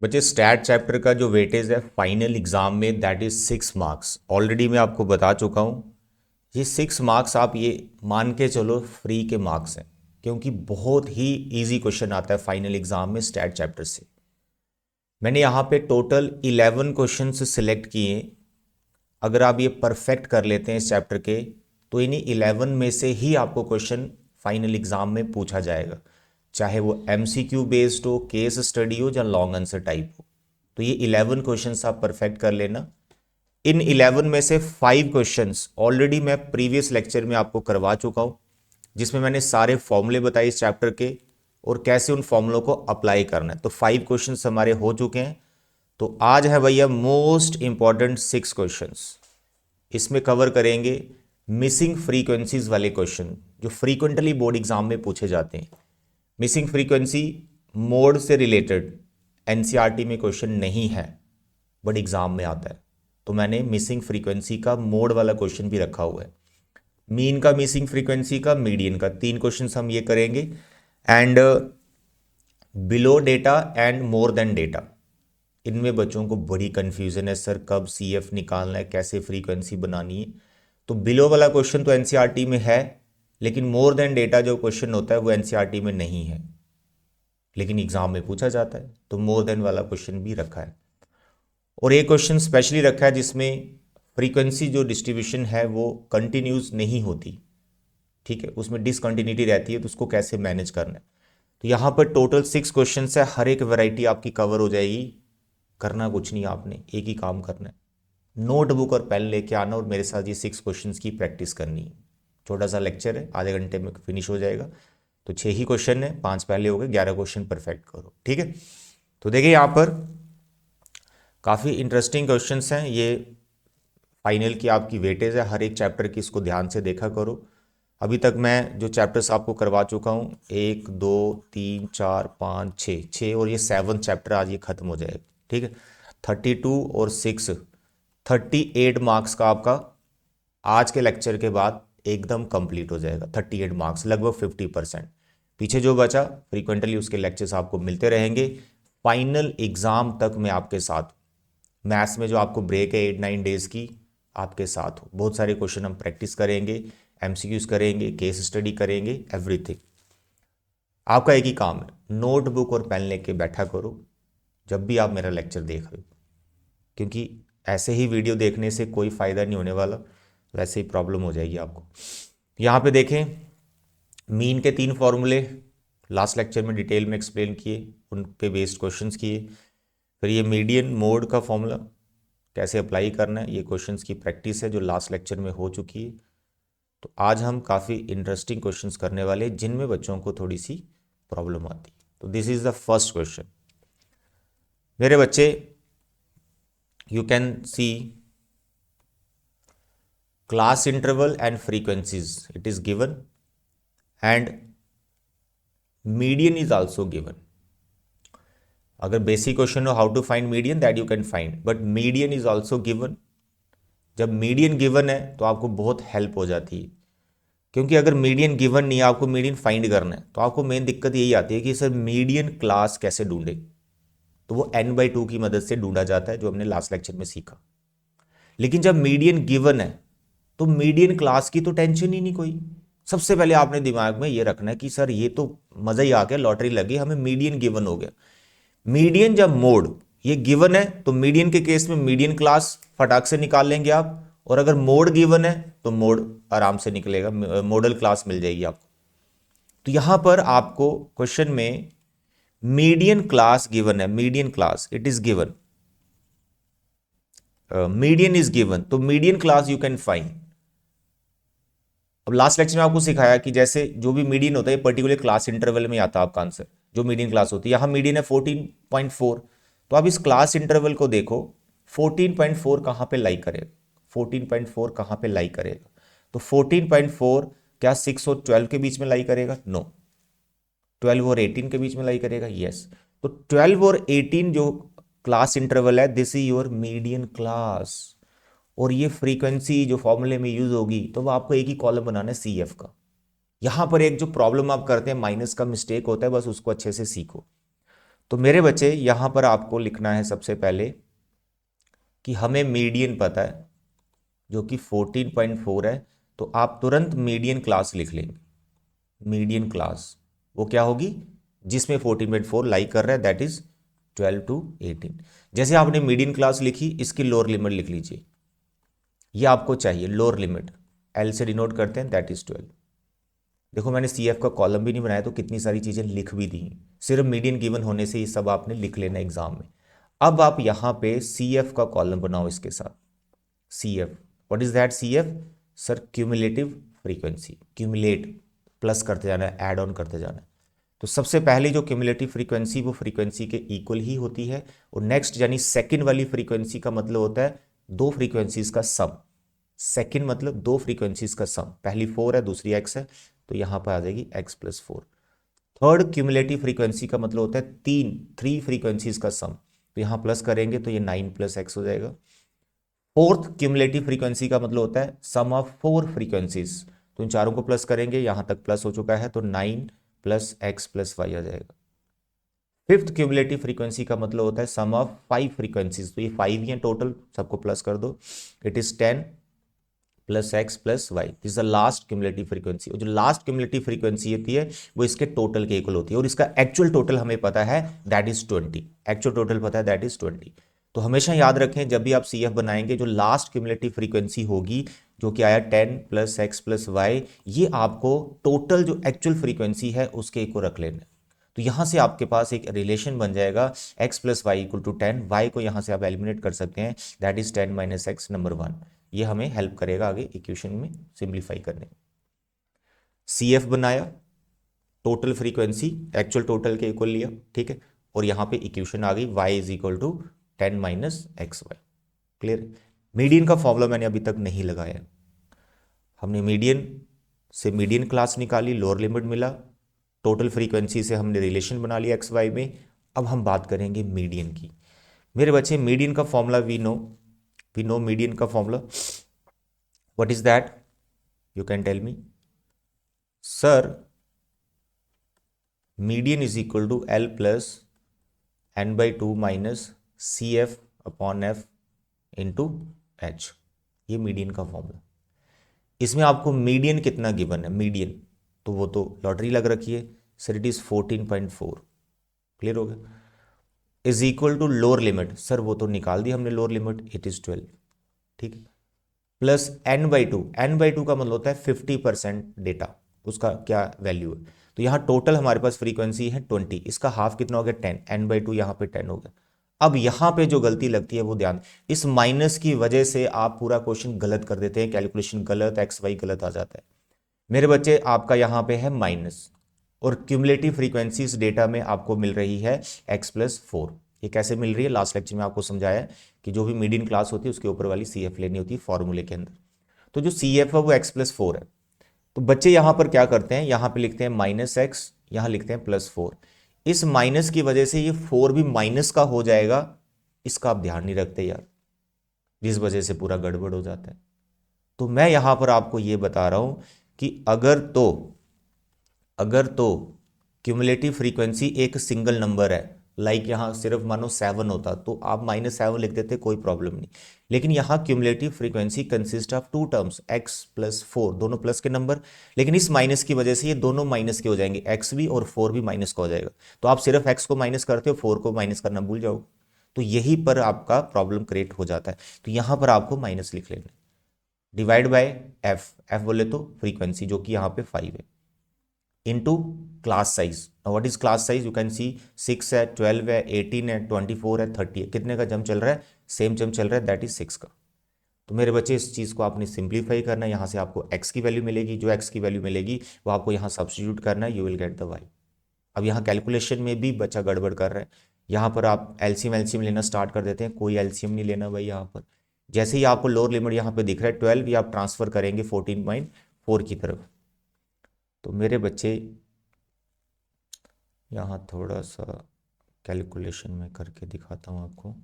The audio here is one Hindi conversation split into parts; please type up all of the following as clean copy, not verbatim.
बच्चे स्टैट चैप्टर का जो वेटेज है फाइनल एग्जाम में दैट इज 6 मार्क्स। ऑलरेडी मैं आपको बता चुका हूँ। ये 6 मार्क्स आप ये मान के चलो फ्री के मार्क्स हैं, क्योंकि बहुत ही इजी क्वेश्चन आता है फाइनल एग्जाम में स्टैट चैप्टर से। मैंने यहाँ पे टोटल 11 क्वेश्चन सिलेक्ट किए। अगर आप ये परफेक्ट कर लेते हैं इस चैप्टर के, तो इन्हीं 11 में से ही आपको क्वेश्चन फाइनल एग्जाम में पूछा जाएगा, चाहे वो एमसीक्यू बेस्ड हो, केस स्टडी हो या लॉन्ग आंसर टाइप हो। तो ये 11 क्वेश्चंस आप परफेक्ट कर लेना। इन 11 में से 5 क्वेश्चंस ऑलरेडी मैं प्रीवियस लेक्चर में आपको करवा चुका हूँ, जिसमें मैंने सारे फॉर्मूले बताए इस चैप्टर के और कैसे उन फॉर्मूलों को अप्लाई करना है। तो 5 क्वेश्चंस हमारे हो चुके हैं। तो आज है भैया मोस्ट इंपॉर्टेंट 6 क्वेश्चंस। इसमें कवर करेंगे मिसिंग फ्रीक्वेंसीज वाले क्वेश्चन जो फ्रीक्वेंटली बोर्ड एग्जाम में पूछे जाते हैं। मिसिंग फ्रीक्वेंसी मोड से रिलेटेड एनसीईआरटी में क्वेश्चन नहीं है, बट एग्जाम में आता है। तो मैंने मिसिंग फ्रीक्वेंसी का मोड वाला क्वेश्चन भी रखा हुआ है, मीन का, मिसिंग फ्रीक्वेंसी का, मीडियन का। 3 क्वेश्चन हम ये करेंगे। And below data and more than data, इनमें बच्चों को बड़ी कंफ्यूजन है, सर कब सीएफ निकालना है, कैसे फ्रीक्वेंसी बनानी है। तो बिलो वाला क्वेश्चन तो एनसीईआरटी में है, लेकिन मोर देन डेटा जो क्वेश्चन होता है वो एनसीईआरटी में नहीं है, लेकिन एग्जाम में पूछा जाता है। तो मोर देन वाला क्वेश्चन भी रखा है। और एक क्वेश्चन स्पेशली रखा है जिसमें फ्रीक्वेंसी जो डिस्ट्रीब्यूशन है वो कंटिन्यूस नहीं होती, ठीक है, उसमें डिसकंटिन्यूटी रहती है, तो उसको कैसे मैनेज करना है। तो यहाँ पर टोटल 6 क्वेश्चन है, हर एक वैरायटी आपकी कवर हो जाएगी। करना कुछ नहीं, आपने एक ही काम करना है, नोटबुक और पेन लेके आना और मेरे साथ ये 6 क्वेश्चंस की प्रैक्टिस करनी है। छोटा सा लेक्चर है, आधे घंटे में फिनिश हो जाएगा। तो 6 ही क्वेश्चन है, 5 पहले हो गए, 11 क्वेश्चन परफेक्ट करो, ठीक है। तो देखिए यहाँ पर काफ़ी इंटरेस्टिंग क्वेश्चंस हैं। ये फाइनल की आपकी वेटेज है हर एक चैप्टर की, इसको ध्यान से देखा करो। अभी तक मैं जो चैप्टर्स आपको करवा चुका हूँ, 1 2 3 4 5 6 और ये 7 चैप्टर आज ये खत्म हो जाएगा, ठीक है। 32 और 6 38 मार्क्स का आपका आज के लेक्चर के बाद एकदम कंप्लीट हो जाएगा। 38 मार्क्स, लगभग 50%। पीछे जो बचा फ्रीक्वेंटली उसके लेक्चर्स आपको मिलते रहेंगे। फाइनल एग्जाम तक मैं आपके साथ, मैथ्स में जो आपको ब्रेक है 8-9 डेज की, आपके साथ हो। बहुत सारे क्वेश्चन हम प्रैक्टिस करेंगे, एमसीक्यूज करेंगे, केस स्टडी करेंगे, एवरीथिंग। आपका एक ही काम है, नोटबुक और पेन लेके बैठा करो जब भी आप मेरा लेक्चर देख रहे हो, क्योंकि ऐसे ही वीडियो देखने से कोई फ़ायदा नहीं होने वाला, वैसे ही प्रॉब्लम हो जाएगी आपको। यहाँ पे देखें, मीन के 3 फॉर्मूले लास्ट लेक्चर में डिटेल में एक्सप्लेन किए, उन पे बेस्ड क्वेश्चंस किए। फिर ये मीडियन मोड का फॉर्मूला कैसे अप्लाई करना है, ये क्वेश्चंस की प्रैक्टिस है जो लास्ट लेक्चर में हो चुकी है। तो आज हम काफ़ी इंटरेस्टिंग क्वेश्चंस करने वाले हैं जिनमें बच्चों को थोड़ी सी प्रॉब्लम आती है। तो this is the first question. मेरे बच्चे, you can see class interval and frequencies, it is given, and median is also given. अगर बेसिक क्वेश्चन हो how to find median, that you can find, but median is also given. जब मीडियन गिवन है तो आपको बहुत हेल्प हो जाती है, क्योंकि अगर मीडियन गिवन नहीं है, आपको मीडियन फाइंड करना है, तो आपको मेन दिक्कत यही आती है कि सर मीडियन क्लास कैसे ढूंढे। तो वो n/2 की मदद से ढूंढा जाता है, जो हमने लास्ट लेक्चर में सीखा। लेकिन जब मीडियन गिवन है तो मीडियन क्लास की तो टेंशन ही नहीं कोई। सबसे पहले आपने दिमाग में ये रखना है कि सर ये तो मजा ही आ गया, लॉटरी लगी, हमें मीडियन गिवन हो गया। मीडियन जब मोड ये गिवन है तो मीडियन के केस में मीडियन क्लास फटाक से निकाल लेंगे आप, और अगर मोड गिवन है तो मोड आराम से निकलेगा, मॉडल क्लास मिल जाएगी आपको। तो यहां पर आपको क्वेश्चन में मीडियन क्लास गिवन है, median class it is given, median is given, तो median class you can find. अब लास्ट लेक्चर में आपको सिखाया कि जैसे जो भी मीडियन होता है पर्टिकुलर क्लास इंटरवल में आता है आपका आंसर, जो मीडियन क्लास होती है। यहां मीडियन है 14.4, तो आप इस क्लास इंटरवल को देखो 14.4 कहां पे लाई करेगा, 14.4 कहां पे लाई करेगा। तो 14.4 क्या 6 और 12 के बीच में लाई करेगा? नो। 12 और 18 के बीच में लाई करेगा? यस। तो 12 और 18 जो क्लास इंटरवल है, this is your median class. और ये फ्रीक्वेंसी जो फॉर्मूले में यूज होगी, तो वो आपको एक ही कॉलम बनाना है सी एफ का। यहां पर एक जो प्रॉब्लम आप करते हैं, माइनस का मिस्टेक होता है, बस उसको अच्छे से सीखो। तो मेरे बच्चे यहाँ पर आपको लिखना है सबसे पहले कि हमें मीडियन पता है जो कि 14.4 है, तो आप तुरंत मीडियन क्लास लिख लेंगे। मीडियन क्लास वो क्या होगी जिसमें 14.4 लाई कर रहा है, दैट इज 12 to 18। जैसे आपने मीडियन क्लास लिखी, इसकी लोअर लिमिट लिख लीजिए, ये आपको चाहिए लोअर लिमिट, एल से डिनोट करते हैं, दैट इज 12। देखो मैंने सी एफ का कॉलम भी नहीं बनाया तो कितनी सारी चीज़ें लिख भी दी हैं। सिर्फ मीडियन गिवन होने से ये सब आपने लिख लेना एग्जाम में। अब आप यहाँ पे सी एफ का कॉलम बनाओ इसके साथ। C F, what is that C F? Sir cumulative frequency, cumulate plus करते जाना है, ऐड ऑन करते जाना है। तो सबसे पहले जो क्यूमुलेटिव फ्रीक्वेंसी वो फ्रीक्वेंसी के इक्वल ही होती है, और नेक्स्ट यानी सेकंड वाली फ्रीक्वेंसी का मतलब होता है दो फ्रीक्वेंसीज का सम। सेकंड मतलब दो फ्रीक्वेंसीज का सम, पहली 4 है दूसरी x है, तो यहां पर आ जाएगी x+4। थर्ड क्यूमुलेटिव फ्रीक्वेंसी का मतलब होता है थ्री फ्रीक्वेंसीज का सम, तो यहां प्लस करेंगे तो ये 9+x हो जाएगा। फोर्थ क्यूमुलेटिव फ्रीक्वेंसी का मतलब होता है सम ऑफ 4 फ्रीक्वेंसीज, तो इन चारों को प्लस करेंगे, यहां तक प्लस हो चुका है तो 9+x+y आ जाएगा। फिफ्थ क्यूमुलेटिव फ्रीक्वेंसी का मतलब होता है सम ऑफ 5 फ्रीक्वेंसीज, तो ये 5 ही है टोटल, सबको प्लस कर दो, it is 10+x+y, this the last cumulative frequency. और जो लास्ट क्यूमुलेटिव फ्रीक्वेंसी होती है वो इसके टोटल के इक्वल होती है, और इसका एक्चुअल टोटल हमें पता है दैट इज 20। एक्चुअल टोटल पता है दैट इज 20। तो हमेशा याद रखें जब भी आप सी एफ बनाएंगे, जो लास्ट क्यूमुलेटिव फ्रीक्वेंसी होगी जो कि आया 10+x+y, ये आपको टोटल जो एक्चुअल फ्रीक्वेंसी है उसके इक्वल रख लेना। तो यहां से आपके पास एक रिलेशन बन जाएगा x+y=10, y को यहां से आप एलिमिनेट कर सकते हैं, दैट इज 10 - x नंबर 1। ये हमें हेल्प करेगा आगे इक्वेशन में सिंप्लीफाई करने में। सी एफ बनाया, टोटल फ्रीक्वेंसी एक्चुअल टोटल के इक्वल लिया, ठीक है, और यहां पे इक्वेशन आ गई y=10 - xy। क्लियर? मीडियन का फॉर्मूला मैंने अभी तक नहीं लगाया। हमने मीडियन से मीडियन क्लास निकाली, लोअर लिमिट मिला, टोटल फ्रीक्वेंसी से हमने रिलेशन बना लिया एक्स वाई में। अब हम बात करेंगे मीडियन की। मेरे बच्चे मीडियन का फॉर्मूला वी नो मीडियन का formula, what is that? You can tell me sir. Median is equal to L+N/2 minus CF/F into H। ये मीडियन का फॉर्मूला। इसमें आपको मीडियन कितना गिवन है, मीडियन तो वो तो लॉटरी लग रखी है सर, इट इज 14.4। क्लियर हो गया? Is equal to lower limit, sir वो तो निकाल दी हमने लोअर लिमिट, इट इज 12, ठीक है, प्लस n/2। n/2 का मतलब होता है 50% डेटा, उसका क्या वैल्यू है। तो यहाँ टोटल हमारे पास फ्रीक्वेंसी है 20, इसका हाफ कितना हो गया 10, n/2 यहाँ पे 10 हो गया। अब यहाँ पे जो गलती लगती है वो ध्यान, इस माइनस की वजह से आप पूरा क्वेश्चन गलत कर देते हैं, कैलकुलेशन गलत, एक्स वाई गलत आ जाता है। मेरे बच्चे आपका यहाँ पे है माइनस, और क्यूमुलेटिव फ्रीक्वेंसी इस डेटा में आपको मिल रही है x+4। ये कैसे मिल रही है, लास्ट लेक्चर में आपको समझाया कि जो भी मीडियन क्लास होती है उसके ऊपर वाली सी एफ लेनी होती है फॉर्मूले के अंदर। तो जो सी एफ है वो x+4 है। तो बच्चे यहां पर क्या करते हैं, यहां पे लिखते हैं -x, यहां लिखते हैं +4। इस माइनस की वजह से ये 4 भी माइनस का हो जाएगा, इसका आप ध्यान नहीं रखते यार, जिस वजह से पूरा गड़बड़ हो जाता है। तो मैं यहां पर आपको ये बता रहा हूं कि अगर तो क्यूमुलेटिव फ्रीक्वेंसी एक सिंगल नंबर है, लाइक यहां सिर्फ मानो 7 होता तो आप -7 लिख देते, कोई प्रॉब्लम नहीं। लेकिन यहां cumulative frequency consist of 2 terms, x+4, दोनों प्लस के नंबर, लेकिन इस माइनस की वजह से ये दोनों माइनस के हो जाएंगे, x भी और 4 भी माइनस का हो जाएगा। तो आप सिर्फ x को माइनस करते हो, 4 को माइनस करना भूल जाओ, तो यही पर आपका प्रॉब्लम क्रिएट हो जाता है। तो यहां पर आपको माइनस लिख लेना, डिवाइड बाय एफ बोले तो फ्रीक्वेंसी जो कि यहाँ पे 5 है, into class size. What is class size? You can see 6 है, 12 है, 18 है, 24 है, 30 है। कितने का जम चल रहा है? सेम जम चल रहा है, दैट इज 6 का। तो मेरे बच्चे इस चीज़ को आपने सिंप्लीफाई करना है, यहाँ से आपको x की वैल्यू मिलेगी, जो x की वैल्यू मिलेगी वो आपको यहाँ सब्स्टिट्यूट करना है, you will get the y। अब यहाँ कैलकुलेशन में भी बच्चा गड़बड़ कर रहा है, यहाँ पर आप एलसीएम लेना स्टार्ट कर देते हैं, कोई एलसीएम नहीं लेना भाई। यहाँ पर जैसे ही आपको लोअर लिमिट यहाँ पे दिख रहा है 12, ये आप ट्रांसफर करेंगे 14.4 की तरफ। तो मेरे बच्चे यहाँ थोड़ा सा कैलकुलेशन में करके दिखाता हूँ आपको।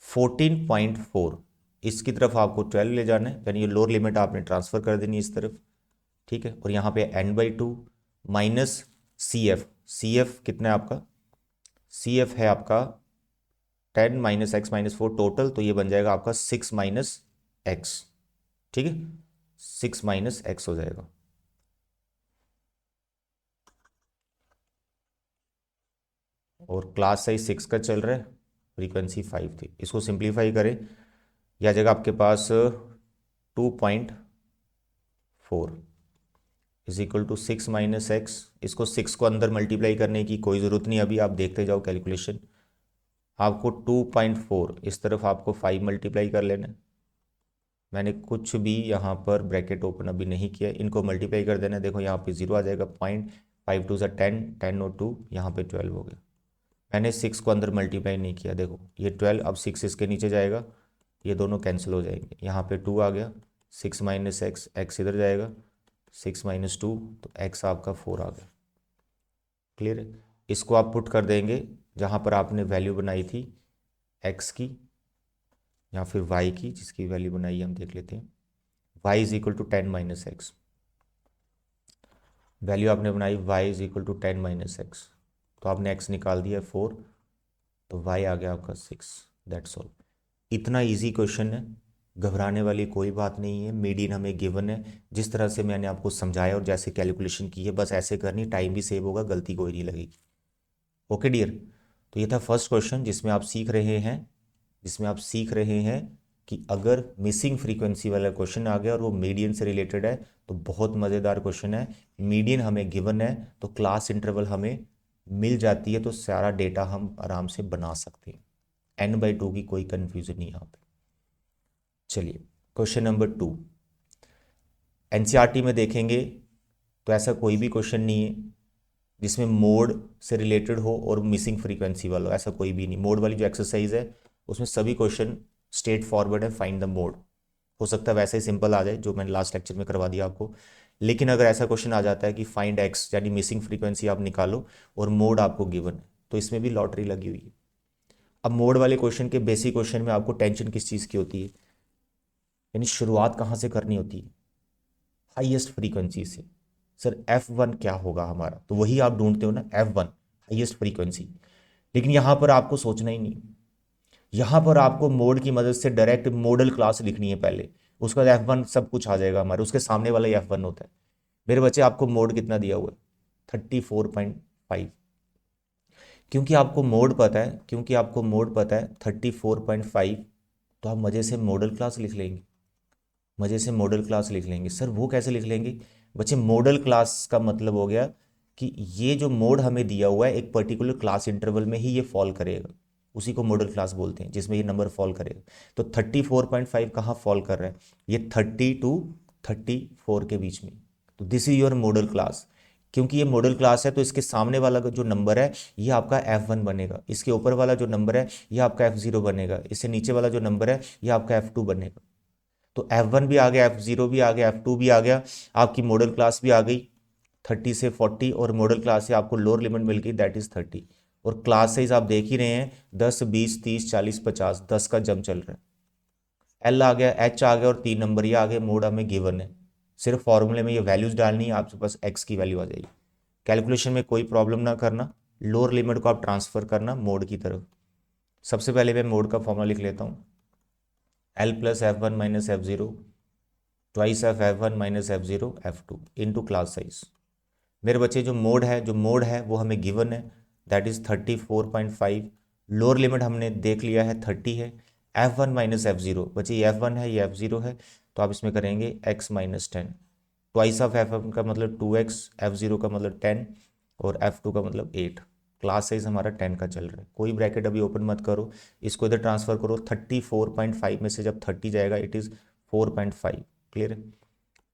14.4 इसकी तरफ आपको 12 ले जाना है, यानी ये लोअर लिमिट आपने ट्रांसफर कर देनी इस तरफ, ठीक है। और यहाँ पे n/2 माइनस सी एफ कितना है आपका सी एफ है आपका 10 माइनस एक्स माइनस 4 टोटल, तो ये बन जाएगा आपका 6 माइनस एक्स। ठीक है, 6 माइनस एक्स हो जाएगा। और क्लास साइज 6 का चल रहा है, फ्रीक्वेंसी 5 थी। इसको सिंप्लीफाई करें, यह जगह आपके पास 2.4 is equal to 6 minus x. इसको 6 को अंदर मल्टीप्लाई करने की कोई ज़रूरत नहीं, अभी आप देखते जाओ कैलकुलेशन। आपको 2.4 इस तरफ आपको 5 मल्टीप्लाई कर लेना है। मैंने कुछ भी यहाँ पर ब्रैकेट ओपन अभी नहीं किया, इनको मल्टीप्लाई कर देना है। देखो यहाँ पे 0 आ जाएगा, 0.5 टू ज़ा 10, 10 और 2 यहाँ पे 12 हो गया। मैंने 6 को अंदर मल्टीप्लाई नहीं किया, देखो ये 12, अब 6 इसके नीचे जाएगा, ये दोनों कैंसिल हो जाएंगे। यहाँ पे 2 आ गया, 6 माइनस एक्स, एक्स इधर जाएगा, 6 माइनस 2, तो एक्स आपका 4 आ गया। क्लियर है? इसको आप पुट कर देंगे जहाँ पर आपने वैल्यू बनाई थी एक्स की या फिर वाई की, जिसकी वैल्यू बनाई है हम देख लेते हैं। Y is equal to 10 minus x, value आपने बनाई y is equal to 10 minus x, तो आपने एक्स निकाल दिया 4, तो वाई आ गया आपका 6। That's all. इतना इजी क्वेश्चन है, घबराने वाली कोई बात नहीं है। मीडियन हमें गिवन है, जिस तरह से मैंने आपको समझाया और जैसे कैलकुलेशन की है बस ऐसे करनी, टाइम भी सेव होगा, गलती कोई नहीं लगेगी। ओके डियर, तो ये था फर्स्ट क्वेश्चन जिसमें आप सीख रहे हैं कि अगर मिसिंग फ्रीक्वेंसी वाला क्वेश्चन आ गया और वो मीडियन से रिलेटेड है तो बहुत मज़ेदार क्वेश्चन है। मीडियन हमें गिवन है तो क्लास इंटरवल हमें मिल जाती है, तो सारा डेटा हम आराम से बना सकते हैं। n/2 की कोई कंफ्यूजन नहीं यहाँ पे। चलिए क्वेश्चन नंबर 2, एनसीईआरटी में देखेंगे तो ऐसा कोई भी क्वेश्चन नहीं है जिसमें मोड से रिलेटेड हो और मिसिंग फ्रीक्वेंसी वाला हो, ऐसा कोई भी नहीं। मोड वाली जो एक्सरसाइज है उसमें सभी क्वेश्चन स्ट्रेट फॉरवर्ड है, फाइंड द मोड। हो सकता है वैसे ही सिंपल आ जाए जो मैंने लास्ट लेक्चर में करवा दिया आपको, लेकिन अगर ऐसा क्वेश्चन आ जाता है कि फाइंड एक्स यानी मिसिंग फ्रीक्वेंसी आप निकालो और मोड आपको गिवन है, तो इसमें भी लॉटरी लगी हुई है। अब मोड वाले क्वेश्चन के बेसिक क्वेश्चन में आपको टेंशन किस चीज़ की होती है, यानी शुरुआत कहाँ से करनी होती है, हाईएस्ट फ्रीक्वेंसी से। सर F1 क्या होगा हमारा, तो वही आप ढूंढते हो ना, F1 हाईएस्ट फ्रीक्वेंसी। लेकिन यहां पर आपको सोचना ही नहीं, यहां पर आपको मोड की मदद से डायरेक्ट मॉडल क्लास लिखनी है पहले, उसके बाद F1 सब कुछ आ जाएगा हमारे, उसके सामने वाला ही F1 होता है। मेरे बच्चे आपको मोड कितना दिया हुआ है, 34.5। क्योंकि आपको मोड पता है 34.5, तो आप मज़े से मॉडल क्लास लिख लेंगे, मज़े से मॉडल क्लास लिख लेंगे। सर वो कैसे लिख लेंगे बच्चे, मॉडल क्लास का मतलब हो गया कि ये जो मोड हमें दिया हुआ है एक पर्टिकुलर क्लास इंटरवल में ही ये फॉल करेगा, उसी को मॉडल क्लास बोलते हैं जिसमें ये नंबर फॉल करेगा। तो 34.5 कहाँ फॉल कर रहा है, ये 30 टू 34 के बीच में, तो this is your model class. क्योंकि ये मॉडल क्लास है तो इसके सामने वाला जो नंबर है ये आपका F1 बनेगा, इसके ऊपर वाला जो नंबर है ये आपका F0 बनेगा, इससे नीचे वाला जो नंबर है ये आपका F2 बनेगा। तो F1 भी आ गया, F0 भी आ गया, F2 भी आ गया, आपकी मॉडल क्लास भी आ गई 30 से 40, और मॉडल क्लास से आपको लोअर लिमिट मिल गई दैट इज 30। और क्लास साइज आप देख ही रहे हैं 10 20 30 40 50, 10 का जंप चल रहा है। एल आ गया, एच आ गया और 3 नंबर ये आ गए, मोड हमें गिवन है। सिर्फ फॉर्मूले में ये वैल्यूज डालनी है, आपके पास एक्स की वैल्यू आ जाएगी। कैलकुलेशन में कोई प्रॉब्लम ना करना, लोअर लिमिट को आप ट्रांसफर करना मोड की तरफ। सबसे पहले मैं मोड का फॉर्मूला लिख लेता हूँ, L plus F1 minus F0 twice of F1 minus F0 F2 into class size. मेरे बच्चे जो मोड है वो हमें गिवन है, दैट इज 34.5। लोअर लिमिट हमने देख लिया है 30 है। F1 माइनस F0, बच्चे ये F1 है ये F0 है, तो आप इसमें करेंगे x minus 10। Twice of F1 का मतलब 2x, F0 का मतलब 10 और F2 का मतलब 8। क्लास साइज हमारा 10 का चल रहा है, कोई ब्रैकेट अभी ओपन मत करो, इसको इधर ट्रांसफर करो। 34.5 में से जब 30 जाएगा इट इज़ 4.5। क्लियर है?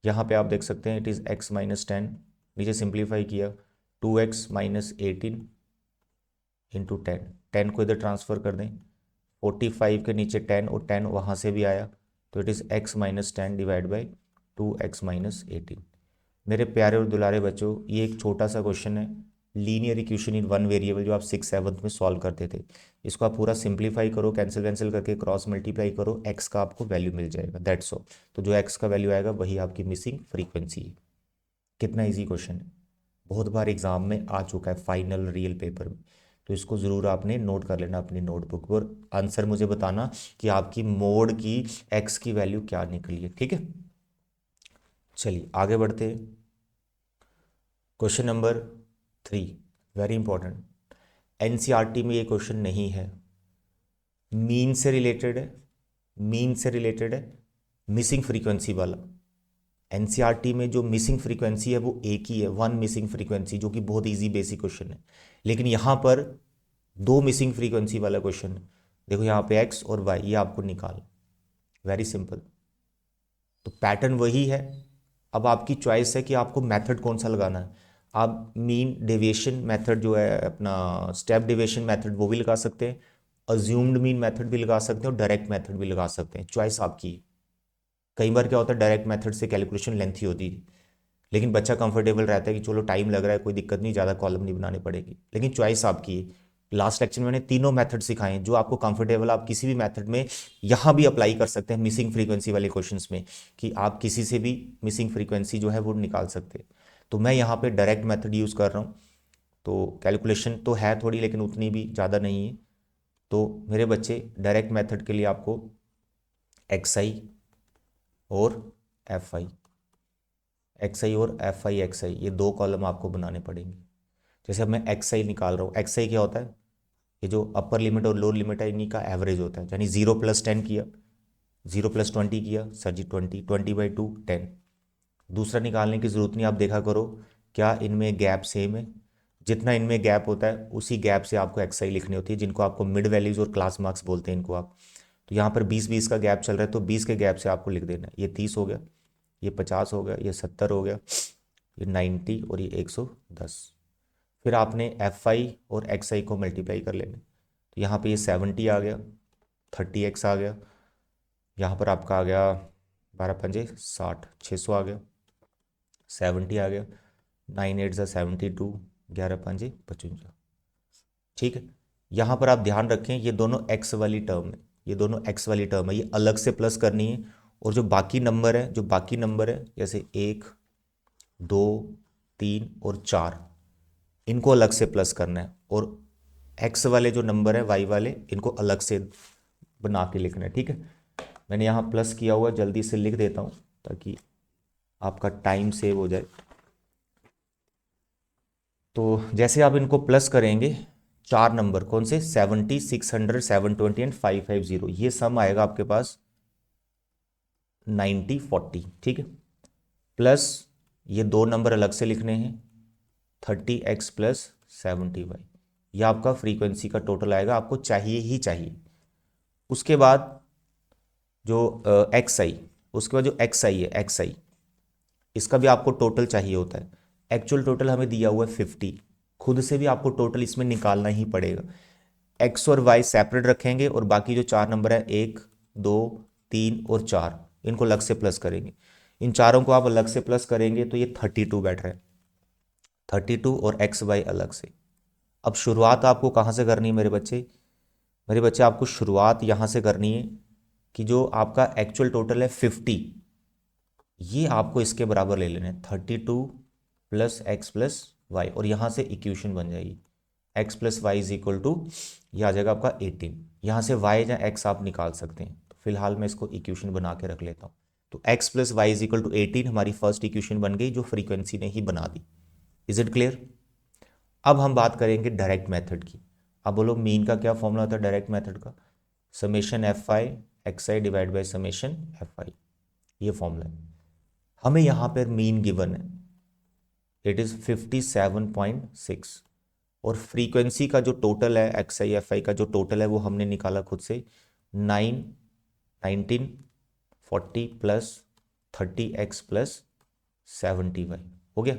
यहाँ पे आप देख सकते हैं इट इज़ x माइनस 10, नीचे सिंप्लीफाई किया 2x माइनस 18 इंटू 10, 10 को इधर ट्रांसफ़र कर दें, 45 के नीचे 10 और 10 वहाँ से भी आया, तो it is x minus 10 divide by 2x minus 18। मेरे प्यारे और दुलारे बच्चों, ये एक छोटा सा क्वेश्चन है, linear equation in one variable, जो आप 6th 7th में सॉल्व करते थे। इसको आप पूरा सिंप्लीफाई करो, कैंसिल वैंसिल करके क्रॉस मल्टीप्लाई करो, एक्स का आपको वैल्यू मिल जाएगा, दैट्स ऑल। तो जो एक्स का वैल्यू आएगा वही आपकी मिसिंग फ्रीक्वेंसी है। कितना इजी क्वेश्चन है, बहुत बार एग्जाम में आ चुका है, फाइनल रियल पेपर में। तो इसको ज़रूर आपने नोट कर लेना अपनी नोटबुक पर। आंसर मुझे बताना कि आपकी मोड की एक्स की वैल्यू क्या निकली है, ठीक है। चलिए आगे बढ़ते हैं। Question number 3, very important. NCERT में ये क्वेश्चन नहीं है, मीन से रिलेटेड है, मीन से रिलेटेड है, मिसिंग फ्रीक्वेंसी वाला। एनसीईआरटी में जो मिसिंग फ्रीक्वेंसी है वो एक ही है, वन मिसिंग फ्रीक्वेंसी, जो कि बहुत इजी बेसिक क्वेश्चन है। लेकिन यहाँ पर दो मिसिंग फ्रीक्वेंसी वाला क्वेश्चन है। देखो यहाँ पे एक्स और वाई, ये आपको निकाल, वेरी सिंपल। तो पैटर्न वही है। अब आपकी चॉइस है कि आपको मेथड कौन सा लगाना है। आप मीन डेविएशन मेथड जो है अपना, स्टेप डेविएशन मेथड, वो भी लगा सकते हैं, अज्यूम्ड मीन मेथड भी लगा सकते हैं, और डायरेक्ट मेथड भी लगा सकते हैं, चॉइस आपकी है। कई बार क्या होता है, डायरेक्ट मेथड से कैलकुलेशन लेंथी होती है, लेकिन बच्चा कंफर्टेबल रहता है कि चलो टाइम लग रहा है, कोई दिक्कत नहीं, ज़्यादा कॉलम नहीं बनाने पड़ेगी, लेकिन चॉइस आपकी है। लास्ट लेक्चर में मैंने तीनों मेथड सिखाए हैं, जो आपको कंफर्टेबल, आप किसी भी मेथड में यहाँ भी अप्लाई कर सकते हैं मिसिंग फ्रीक्वेंसी वाले क्वेश्चंस में, कि आप किसी से भी मिसिंग फ्रीक्वेंसी जो है वो निकाल सकते हैं। तो मैं यहाँ पे डायरेक्ट मेथड यूज़ कर रहा हूँ, तो कैलकुलेशन तो है थोड़ी, लेकिन उतनी भी ज़्यादा नहीं है। तो मेरे बच्चे डायरेक्ट मेथड के लिए आपको एक्स आई और एफ आई, एक्स आई और एफ आई एक्स आई, ये दो कॉलम आपको बनाने पड़ेंगे। जैसे अब मैं एक्स आई निकाल रहा हूँ, एक्स आई क्या होता है, ये जो अपर लिमिट और लोअर लिमिट है इन्हीं का एवरेज होता है। यानी 0 + 10 किया, 0 + 20 किया, सर जी 20, 20/2 10। दूसरा निकालने की ज़रूरत नहीं, आप देखा करो क्या इनमें गैप सेम है। जितना इनमें गैप होता है उसी गैप से आपको एक्स आई लिखनी होती है, जिनको आपको मिड वैल्यूज़ और क्लास मार्क्स बोलते हैं इनको आप। तो यहाँ पर 20-20 का गैप चल रहा है, तो 20 के गैप से आपको लिख देना है, ये 30 हो गया, ये 50 हो गया, ये 70 हो गया, ये 90 और ये 110। फिर आपने एफ आई और एक्स आई को मल्टीप्लाई कर लेना। तो यहाँ पे ये 70 आ गया, 30x आ गया, यहाँ पर आपका आ गया 12×5 = 60, 600 आ गया, 70 आ गया, 9×8 = 72, 11×5 = 55। ठीक है। यहाँ पर आप ध्यान रखें, ये दोनों एक्स वाली टर्म है, ये दोनों एक्स वाली टर्म है, ये अलग से प्लस करनी है। और जो बाकी नंबर है, जो बाकी नंबर है जैसे 1, 2, 3 और 4, इनको अलग से प्लस करना है। और एक्स वाले जो नंबर है, वाई वाले, इनको अलग से बना के लिखना है, ठीक है। मैंने यहाँ प्लस किया हुआ, जल्दी से लिख देता हूँ ताकि आपका टाइम सेव हो जाए। तो जैसे आप इनको प्लस करेंगे, चार नंबर कौन से, 70, 600, 720 एंड 550, ये सम आएगा आपके पास 90, 40, ठीक है। प्लस ये दो नंबर अलग से लिखने हैं, 30x + 70y, ये आपका फ्रीक्वेंसी का टोटल आएगा, आपको चाहिए ही चाहिए। उसके बाद जो एक्स आई, उसके बाद जो एक्स आई है, एक्स आई, इसका भी आपको टोटल चाहिए होता है। एक्चुअल टोटल हमें दिया हुआ है 50, खुद से भी आपको टोटल इसमें निकालना ही पड़ेगा। एक्स और वाई सेपरेट रखेंगे, और बाकी जो चार नंबर है, 1, 2, 3 और 4, इनको अलग से प्लस करेंगे। इन चारों को आप अलग से प्लस करेंगे तो ये 32 बैठ रहा है, 32 और एक्स वाई अलग से। अब शुरुआत आपको कहाँ से करनी है मेरे बच्चे, मेरे बच्चे आपको शुरुआत यहाँ से करनी है कि जो आपका एक्चुअल टोटल है 50, ये आपको इसके बराबर ले लेना है, 32 + x + y, और यहाँ से इक्वेशन बन जाएगी x + y = ये आ जाएगा आपका 18। यहाँ से y या x आप निकाल सकते हैं, तो फिलहाल मैं इसको इक्वेशन बना के रख लेता हूँ। तो x + y = 18 हमारी फर्स्ट इक्वेशन बन गई, जो फ्रीक्वेंसी ने ही बना दी। Is it clear. अब हम बात करेंगे डायरेक्ट मेथड की। अब बोलो मीन का क्या फॉर्मूला होता है डायरेक्ट मेथड का, summation F I x I divide by summation F I, ये फॉर्मूला है। हमें यहाँ पर मीन गिवन है, इट इज़ 57.6, और फ्रीक्वेंसी का जो टोटल है, एक्स आई एफ आई का जो टोटल है, वो हमने निकाला खुद से, 9, 19, 40 + 30x + 70y हो गया।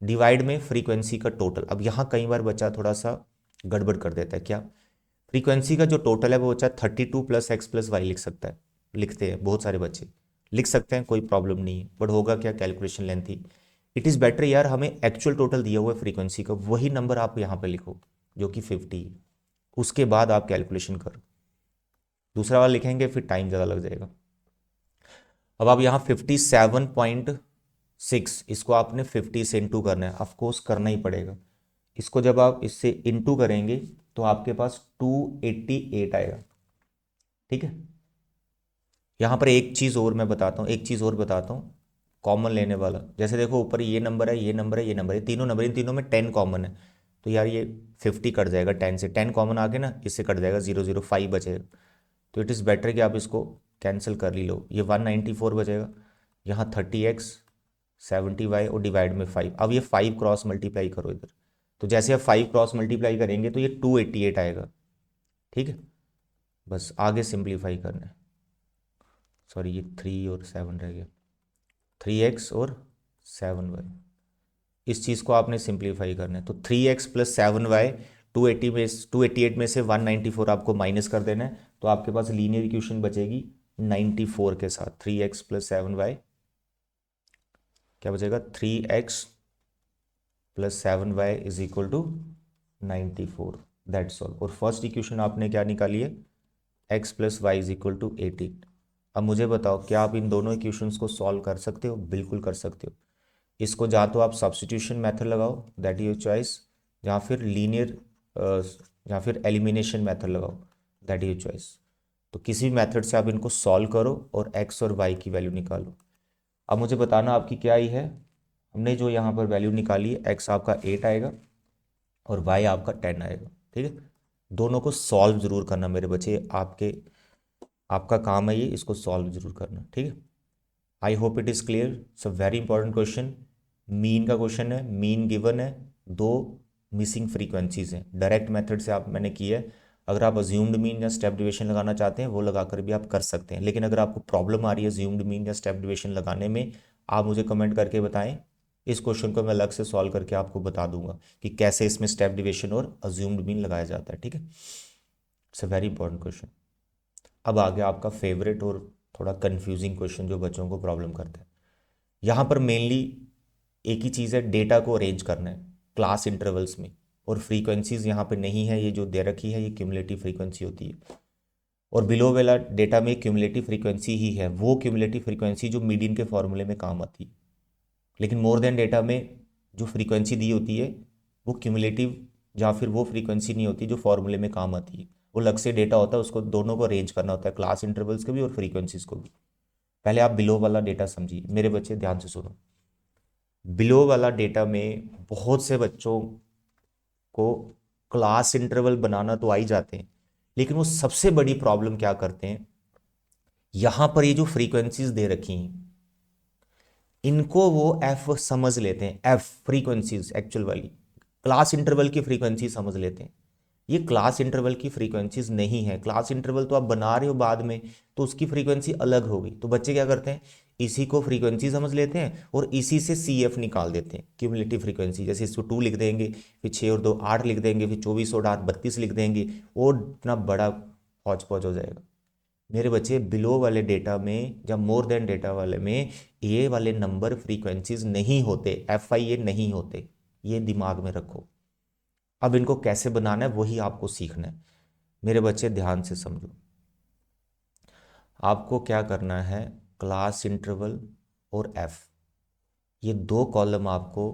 डिवाइड में फ्रीक्वेंसी का टोटल। अब यहाँ कई बार बच्चा थोड़ा सा गड़बड़ कर देता है, क्या, फ्रीक्वेंसी का जो टोटल है वो बच्चा 32 + x + y लिख सकता है, लिखते हैं बहुत सारे बच्चे, लिख सकते हैं, कोई प्रॉब्लम नहीं है, बट होगा क्या, calculation lengthy. It is better यार, हमें एक्चुअल टोटल दिया हुआ है फ्रीक्वेंसी का, वही नंबर आप यहाँ पे लिखो जो कि 50 है, उसके बाद आप कैलकुलेशन करो। दूसरा वाला लिखेंगे फिर टाइम ज़्यादा लग जाएगा। अब आप यहाँ 57.6, इसको आपने 50 से इंटू करना है, ऑफकोर्स करना ही पड़ेगा। इसको जब आप इससे इनटू करेंगे तो आपके पास 288 आएगा। ठीक है, यहाँ पर एक चीज़ और मैं बताता हूँ, एक चीज़ और बताता हूँ कॉमन लेने वाला। जैसे देखो ऊपर ये नंबर है, ये नंबर है, ये नंबर है, तीनों नंबर, इन तीनों में 10 कॉमन है। तो यार ये 50 कट जाएगा 10 से, 10 कॉमन आ गया ना, इससे कट जाएगा 005 बचेगा। तो इट इज़ बेटर कि आप इसको कैंसिल कर ही लो। ये 194 बचेगा, यहाँ 30x 70y और डिवाइड में 5। अब ये 5 क्रॉस मल्टीप्लाई करो इधर, तो जैसे आप 5 क्रॉस मल्टीप्लाई करेंगे तो ये 288 आएगा। ठीक है, बस आगे सिंप्लीफाई करना है। सॉरी, ये 3 और 7 रह गया, 3x और 7y। इस चीज़ को आपने सिंप्लीफाई करना है। तो 3x प्लस 7y, 288 में से 194 आपको माइनस कर देना है, तो आपके पास लीनियर इक्वेशन बचेगी 94 के साथ। 3x प्लस 7y क्या बचेगा, 3x plus 7y is equal to 94। That's all. और फर्स्ट इक्वेशन आपने क्या निकाली है, x plus y is equal to 18। अब मुझे बताओ, क्या आप इन दोनों इक्वेशंस को सॉल्व कर सकते हो? बिल्कुल कर सकते हो। इसको या तो आप सब्स्टिट्यूशन मेथड लगाओ, दैट इज योर चॉइस, या फिर लीनियर या फिर एलिमिनेशन मेथड लगाओ, दैट इज योर चॉइस। तो किसी भी मेथड से आप इनको सॉल्व करो और x और y की वैल्यू निकालो। अब मुझे बताना आपकी क्या आई है। हमने जो यहाँ पर वैल्यू निकाली है, x आपका 8 आएगा और y आपका 10 आएगा। ठीक है, दोनों को सॉल्व जरूर करना मेरे बच्चे, आपका काम है ये, इसको सॉल्व जरूर करना। ठीक है, I hope it is clear. It's a very important question, mean का क्वेश्चन है। मीन गिवन है, दो मिसिंग फ्रीक्वेंसीज हैं। डायरेक्ट मेथड से आप मैंने की है। अगर आप अज्यूम्ड मीन या स्टेप डिविएशन लगाना चाहते हैं वो लगाकर भी आप कर सकते हैं, लेकिन अगर आपको प्रॉब्लम आ रही है अज्यूम्ड मीन या स्टेप डिविएशन लगाने में, आप मुझे कमेंट करके बताएं। इस क्वेश्चन को मैं अलग से सॉल्व करके आपको बता दूंगा कि कैसे इसमें स्टेप डिविएशन और अज्यूम्ड मीन लगाया जाता है। ठीक है, it's a very important question. अब आ गया आपका फेवरेट और थोड़ा कंफ्यूजिंग क्वेश्चन जो बच्चों को प्रॉब्लम करता है। यहाँ पर मेनली एक ही चीज़ है, डेटा को अरेंज करना है क्लास इंटरवल्स में, और फ्रीक्वेंसीज यहाँ पे नहीं है। ये जो दे रखी है ये क्यूमुलेटिव फ्रीक्वेंसी होती है, और बिलो वाला डेटा में क्यूमुलेटिव फ्रीक्वेंसी ही है, वो क्यूमुलेटिव फ्रीक्वेंसी जो मीडियन के फॉर्मूले में काम आती है। लेकिन मोर देन डेटा में जो फ्रीक्वेंसी दी होती है वो क्यूमुलेटिव या फिर वो फ्रीक्वेंसी नहीं होती जो फॉर्मूले में काम आती है, वो अलग से डेटा होता है, उसको दोनों को अरेंज करना होता है, क्लास इंटरवल्स को भी और फ्रीक्वेंसीज को भी। पहले आप बिलो वाला डेटा समझिए मेरे बच्चे, ध्यान से सुनो। बिलो वाला डेटा में बहुत से बच्चों को क्लास इंटरवल बनाना तो आ ही जाते हैं, लेकिन वो सबसे बड़ी प्रॉब्लम क्या करते हैं, यहां पर ये जो फ्रीक्वेंसीज दे रखी हैं इनको वो एफ समझ लेते हैं, एफ फ्रीक्वेंसीज एक्चुअल वाली क्लास इंटरवल की फ्रीक्वेंसी समझ लेते हैं। ये क्लास इंटरवल की फ्रीक्वेंसीज नहीं है। क्लास इंटरवल तो आप बना रहे हो बाद में, तो उसकी फ्रीक्वेंसी अलग होगी। तो बच्चे क्या करते हैं, इसी को फ्रीक्वेंसी समझ लेते हैं और इसी से सी एफ निकाल देते हैं, क्यूमुलेटिव फ्रीक्वेंसी। जैसे इसको 2 लिख देंगे, फिर 6 और 2 8 लिख देंगे, फिर 24 और 8 32 लिख देंगे, और इतना बड़ा हौच पौच हो जाएगा। मेरे बच्चे बिलो वाले डेटा में या मोर देन डेटा वाले में ये वाले नंबर फ्रीक्वेंसीज नहीं होते, एफ आई ए नहीं होते, ये दिमाग में रखो। अब इनको कैसे बनाना है वही आपको सीखना है। मेरे बच्चे ध्यान से समझो, आपको क्या करना है, क्लास इंटरवल और एफ, ये दो कॉलम आपको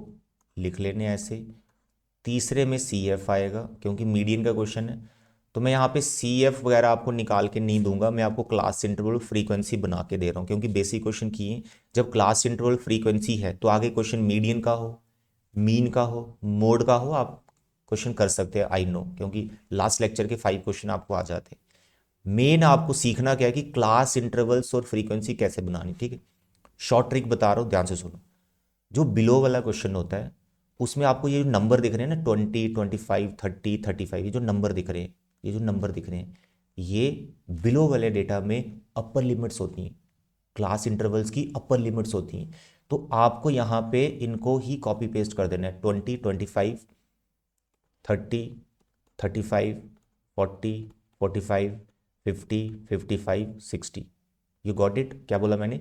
लिख लेने ऐसे। तीसरे में सी एफ आएगा, क्योंकि मीडियन का क्वेश्चन है, तो मैं यहाँ पे सी एफ वगैरह आपको निकाल के नहीं दूंगा, मैं आपको क्लास इंटरवल फ्रीक्वेंसी बना के दे रहा हूँ, क्योंकि बेसिक क्वेश्चन किए जब क्लास इंटरवल फ्रीक्वेंसी है तो आगे क्वेश्चन मीडियन का हो, मीन का हो, मोड का हो, आप क्वेश्चन कर सकते हैं। आई नो, क्योंकि लास्ट लेक्चर के 5 क्वेश्चन आपको आ जाते हैं। मेन आपको सीखना क्या है कि क्लास इंटरवल्स और फ्रीक्वेंसी कैसे बनानी। ठीक है, शॉर्ट ट्रिक बता रहा हूँ, ध्यान से सुनो। जो बिलो वाला क्वेश्चन होता है उसमें आपको ये जो नंबर दिख रहे हैं ना, 20 25 30 35, ये जो नंबर दिख रहे हैं, ये जो नंबर दिख रहे हैं, ये बिलो वाले डेटा में अपर लिमिट्स होती हैं, क्लास इंटरवल्स की अपर लिमिट्स होती हैं। तो आपको यहाँ पे इनको ही कॉपी पेस्ट कर देना है, 20 25 30 35 40 45 50 55 60। You got it? क्या बोला मैंने?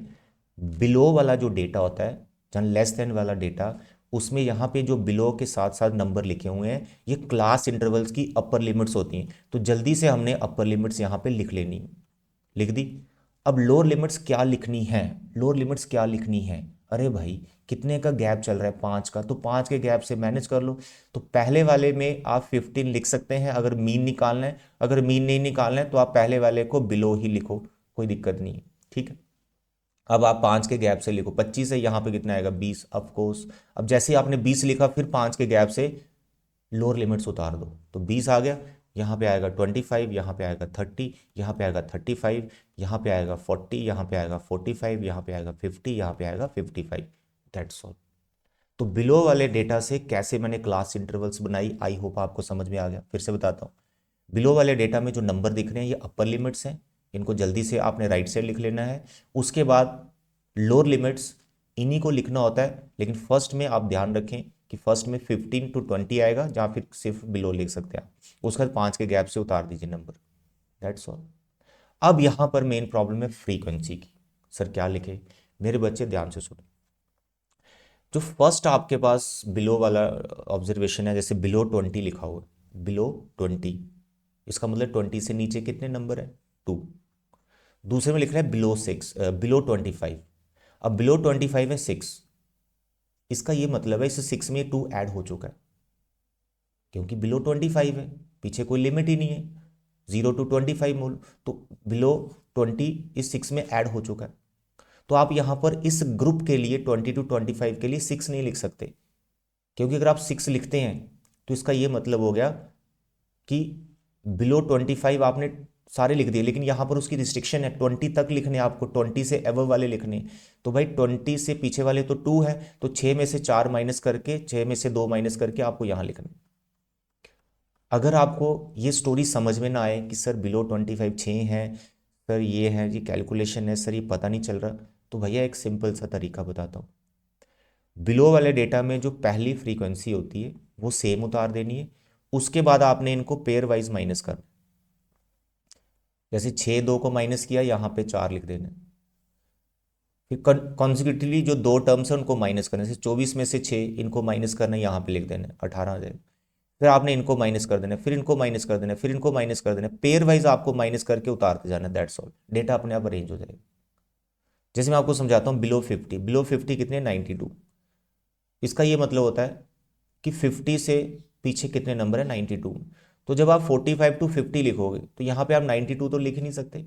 बिलो वाला जो डेटा होता है, जहाँ लेस देन वाला डेटा, उसमें यहाँ पे जो बिलो के साथ साथ नंबर लिखे हुए हैं ये क्लास इंटरवल्स की अपर लिमिट्स होती हैं। तो जल्दी से हमने अपर लिमिट्स यहाँ पे लिख लेनी, लिख दी। अब लोअर लिमिट्स क्या लिखनी है, लोअर लिमिट्स क्या लिखनी है, अरे भाई कितने का गैप चल रहा है, 5 का, तो 5 के गैप से मैनेज कर लो। तो पहले वाले में आप 15 लिख सकते हैं अगर मीन निकालना है, अगर मीन नहीं निकालना है तो आप पहले वाले को बिलो ही लिखो, कोई दिक्कत नहीं है, ठीक है। अब आप 5 के गैप से लिखो, 25 है, यहाँ पे कितना आएगा 20 ऑफ कोर्स। अब जैसे ही आपने 20 लिखा फिर 5 के गैप से लोअर लिमिट्स उतार दो, तो 20 आ गया, यहाँ पे आएगा 25, यहाँ पे आएगा 30, यहाँ पे आएगा 35, यहाँ पे आएगा 40, यहाँ पे आएगा 45, यहाँ पे आएगा 50, यहाँ पे आएगा 55। That's all. तो बिलो वाले डेटा से कैसे मैंने क्लास इंटरवल्स बनाई, आई होप आपको समझ में आ गया। फिर से बताता हूँ, बिलो वाले डेटा में जो नंबर दिख रहे हैं ये अपर लिमिट्स हैं, इनको जल्दी से आपने राइट साइड लिख लेना है। उसके बाद लोअर लिमिट्स, इन्हीं को लिखना होता है, लेकिन फर्स्ट में आप ध्यान रखें कि फर्स्ट में 15 to 20 आएगा, जहाँ फिर सिर्फ बिलो लिख सकते हैं आप। उसके बाद 5 के गैप से उतार दीजिए नंबर, दैट्स ऑल। अब यहाँ पर मेन प्रॉब्लम है फ्रीक्वेंसी की। सर क्या लिखे, मेरे बच्चे ध्यान से सुनो। जो फर्स्ट आपके पास बिलो वाला ऑब्जर्वेशन है, जैसे बिलो 20 लिखा हुआ है, बिलो 20, इसका मतलब 20 से नीचे कितने नंबर है, 2। दूसरे में लिख रहा है बिलो 6, बिलो 25। अब बिलो 25 है 6, इसका ये मतलब है इस 6 में 2 ऐड हो चुका है, क्योंकि बिलो 25 है, पीछे कोई लिमिट ही नहीं है, 0 to 25 मोल, तो बिलो 20 इस 6 में ऐड हो चुका है। तो आप यहां पर इस ग्रुप के लिए 20 to 25 के लिए 6 नहीं लिख सकते, क्योंकि अगर आप 6 लिखते हैं तो इसका ये मतलब हो गया कि बिलो 25 आपने सारे लिख दिए, लेकिन यहां पर उसकी रिस्ट्रिक्शन है 20 तक लिखने, आपको 20 से एबव वाले लिखने। तो भाई 20 से पीछे वाले तो 2 है, तो 6 में से 4 माइनस करके, 6 में से 2 माइनस करके आपको यहां लिखना। अगर आपको ये स्टोरी समझ में ना आए कि सर बिलो 25 6 है, सर ये है जी कैलकुलेशन है, सर ये पता नहीं चल रहा, तो भैया एक सिंपल सा तरीका बताता हूँ। बिलो वाले डेटा में जो पहली फ्रीक्वेंसी होती है वो सेम उतार देनी है, उसके बाद आपने इनको पेयर वाइज माइनस करना। जैसे 6 2 को माइनस किया, यहाँ पे 4 लिख देना। फिर कॉन्जिक्यूटिवली जो दो टर्म्स हैं उनको माइनस करना, जैसे 24 में से 6 इनको माइनस करना, यहाँ पे लिख देना 18 आ जाएगा। फिर आपने इनको माइनस कर देना, फिर इनको माइनस कर देना, फिर इनको माइनस कर देना, पेयर वाइज आपको माइनस करके उतारते जाना, दैट्स ऑल। डेटा अपने आप अरेंज हो जाएगा। जैसे मैं आपको समझाता हूँ, बिलो 50, बिलो 50 कितने 92, इसका ये मतलब होता है कि 50 से पीछे कितने नंबर है 92। तो जब आप 45 to 50 लिखोगे तो यहाँ पे आप 92 तो लिख नहीं सकते,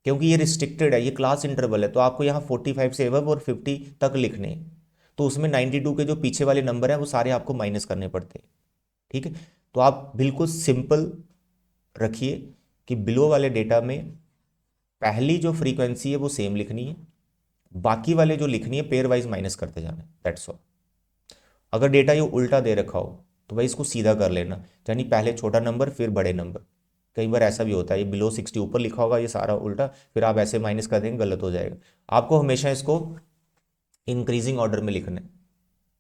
क्योंकि ये रिस्ट्रिक्टेड है, ये क्लास इंटरवल है, तो आपको यहाँ 45 से एबव और 50 तक लिखने हैं। तो उसमें 92 के जो पीछे वाले नंबर हैं वो सारे आपको माइनस करने पड़ते हैं, ठीक है। तो आप बिल्कुल सिंपल रखिए कि बिलो वाले डेटा में पहली जो फ्रीक्वेंसी है वो सेम लिखनी है, बाकी वाले जो लिखनी है पेयर वाइज माइनस करते जाना, दैट्स ऑल। अगर डेटा ये उल्टा दे रखा हो तो भाई इसको सीधा कर लेना, यानी पहले छोटा नंबर फिर बड़े नंबर। कई बार ऐसा भी होता है, ये बिलो 60 ऊपर लिखा होगा, ये सारा उल्टा, फिर आप ऐसे माइनस कर देंगे, गलत हो जाएगा। आपको हमेशा इसको इंक्रीजिंग ऑर्डर में लिखना है,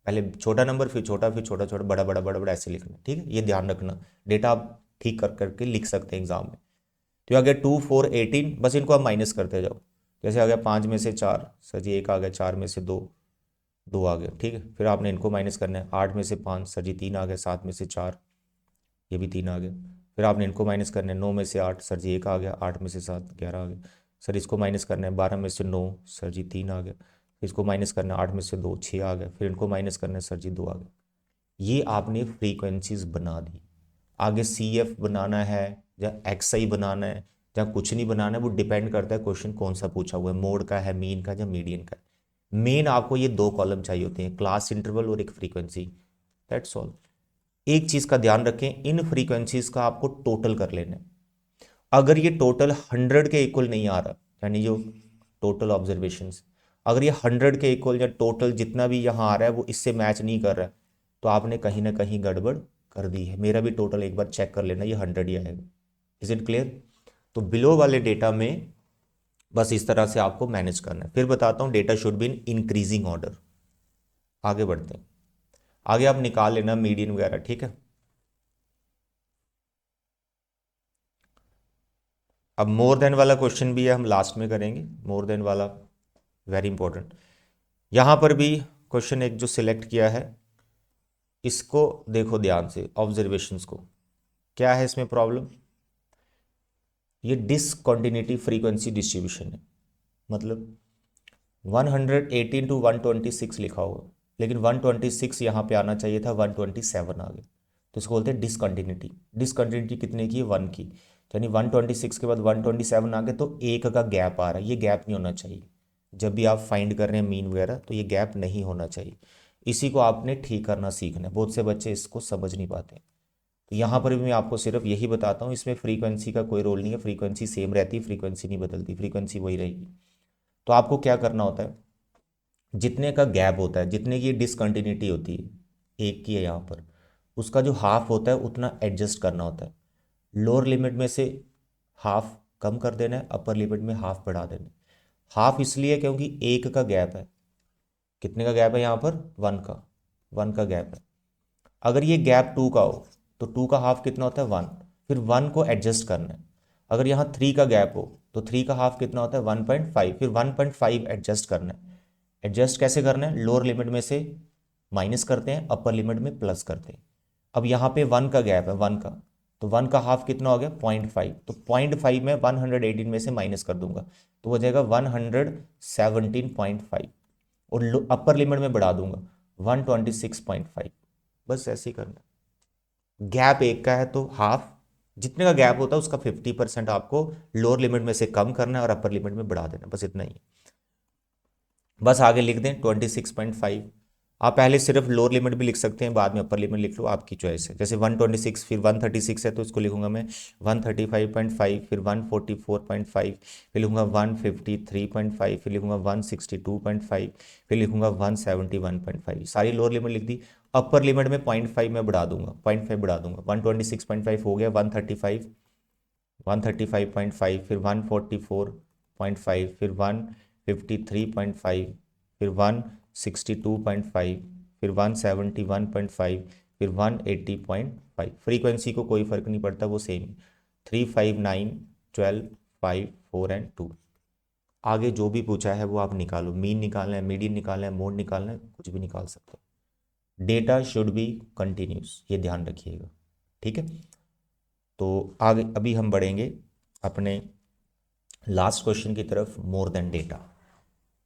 पहले छोटा नंबर फिर छोटा, फिर छोटा छोटा, बड़ा बड़ा बड़ा बड़ा, ऐसे लिखना, ठीक है। ये ध्यान रखना, डेटा आप ठीक कर करके लिख सकते हैं एग्जाम में। तो आ गया 2 4 18, बस इनको आप माइनस करते जाओ। जैसे आ गया 5 में से 4, सर जी 1 आ गया, 4 में से 2, 2 आ गया, ठीक है। फिर आपने इनको माइनस करना है, 8 में से 5, सर जी 3 आ गया, 7 में से 4, ये भी 3 आ गया। फिर आपने इनको माइनस करना है, 9 में से 8, सर जी 1 आ गया, 8 में से 7, 11 आ गया। सर इसको माइनस करना है, 12 में से 9, सर जी 3 आ गया। इसको माइनस करना है, 8 में से 2, 6 आ गया। फिर इनको माइनस करना है, सर जी 2 आ गया। ये आपने फ्रीक्वेंसीज बना दी। आगे सी एफ बनाना है या एक्स आई बनाना है या कुछ नहीं बनाना है, वो डिपेंड करता है क्वेश्चन कौन सा पूछा हुआ है, मोड का है, मीन का या मीडियन का है। मेन आपको ये दो कॉलम चाहिए होते हैं, क्लास इंटरवल और एक फ्रीक्वेंसी, दैट्स ऑल। एक चीज का ध्यान रखें, इन फ्रीक्वेंसीज का आपको टोटल कर लेना है। अगर ये टोटल 100 के इक्वल नहीं आ रहा, यानी जो टोटल ऑब्जर्वेशंस, अगर ये 100 के इक्वल या टोटल जितना भी यहाँ आ रहा है वो इससे मैच नहीं कर रहा है, तो आपने कहीं ना कहीं गड़बड़ कर दी है। मेरा भी टोटल एक बार चेक कर लेना, ये 100 ही आएगा। Is it clear? तो बिलो वाले डेटा में बस इस तरह से आपको मैनेज करना है। फिर बताता हूँ, data should be in increasing order. आगे बढ़ते हैं, आगे आप निकाल लेना मीडियन वगैरह, ठीक है। अब मोर देन वाला क्वेश्चन भी है, हम लास्ट में करेंगे। मोर देन वाला वेरी इंपॉर्टेंट। यहां पर भी क्वेश्चन एक जो सिलेक्ट किया है, इसको देखो ध्यान से, ऑब्जर्वेशंस को। क्या है इसमें प्रॉब्लम? ये डिसकंटिन्यूटी फ्रीक्वेंसी डिस्ट्रीब्यूशन है। मतलब 118 टू 126 लिखा होगा, लेकिन 126 यहाँ पे आना चाहिए था, 127 आ गया। तो इसको बोलते हैं डिसकंटिन्यूटी। डिसकंटिन्यूटी कितने की है? 1 की। तो यानी 126 के बाद 127 आ गए, तो एक का गैप आ रहा है। ये गैप नहीं होना चाहिए। जब भी आप फाइंड कर रहे हैं मीन वगैरह, तो ये गैप नहीं होना चाहिए। इसी को आपने ठीक करना सीखना है। बहुत से बच्चे इसको समझ नहीं पाते। तो यहाँ पर भी मैं आपको सिर्फ यही बताता हूँ, इसमें फ्रीक्वेंसी का कोई रोल नहीं है। फ्रीक्वेंसी सेम रहती है, फ्रीक्वेंसी नहीं बदलती, फ्रीक्वेंसी वही रहेगी। तो आपको क्या करना होता है, जितने का गैप होता है, जितने की डिसकंटिन्यूटी होती है, एक की है यहाँ पर, उसका जो हाफ होता है उतना एडजस्ट करना होता है। लोअर लिमिट में से हाफ कम कर देना है, अपर लिमिट में हाफ बढ़ा देना है। हाफ इसलिए क्योंकि एक का गैप है। कितने का गैप है यहाँ पर? 1 का। 1 का गैप है। अगर ये गैप 2 का हो, तो 2 का हाफ कितना होता है? 1। फिर 1 को एडजस्ट करना है। अगर यहाँ 3 का गैप हो, तो 3 का हाफ कितना होता है? 1.5। फिर 1.5 एडजस्ट करना है। एडजस्ट कैसे करना है? लोअर लिमिट में से माइनस करते हैं, अपर लिमिट में प्लस करते हैं। अब यहाँ पे 1 का गैप है, 1 का, तो 1 का हाफ कितना हो गया? 0.5। तो 0.5 में 118 में से माइनस कर दूंगा, तो हो जाएगा 117.5। और अपर लिमिट में बढ़ा दूंगा 126.5। बस ऐसे ही करना। गैप एक का है तो हाफ, जितने का गैप होता है उसका 50% आपको लोअर लिमिट में से कम करना है और अपर लिमिट में बढ़ा देना, बस इतना ही। बस आगे लिख दें 26.5। आप पहले सिर्फ लोअर लिमिट भी लिख सकते हैं, बाद में अपर लिमिट लिख लो, आपकी चॉइस है। जैसे 126 फिर 136 है, तो इसको लिखूंगा मैं 135.5, फिर 144.5, फिर लिखूंगा 153.5, फिर लिखूंगा 162.5, फिर लिखूंगा 171.5। सारी लोअर लिमिट लिख दी। अपर लिमिट में 0.5 में बढ़ा दूंगा, 0.5 बढ़ा दूंगा। 126.5 हो गया 135, 135.5, फिर 144.5, फिर 153.5, फिर 162.5, फिर 171.5, फिर 180.5। फ्रीक्वेंसी को कोई फर्क नहीं पड़ता, वो सेम है। 3, 5, 9, 12, 5, 4 एंड 2। आगे जो भी पूछा है वो आप निकालो। मीन निकालना है, मीडियन निकालना है, मोड निकालना है, कुछ भी निकाल सकते हो। डेटा शुड बी कंटिन्यूस, ये ध्यान रखिएगा, ठीक है। तो आगे अभी हम बढ़ेंगे अपने लास्ट क्वेश्चन की तरफ, मोर देन डेटा।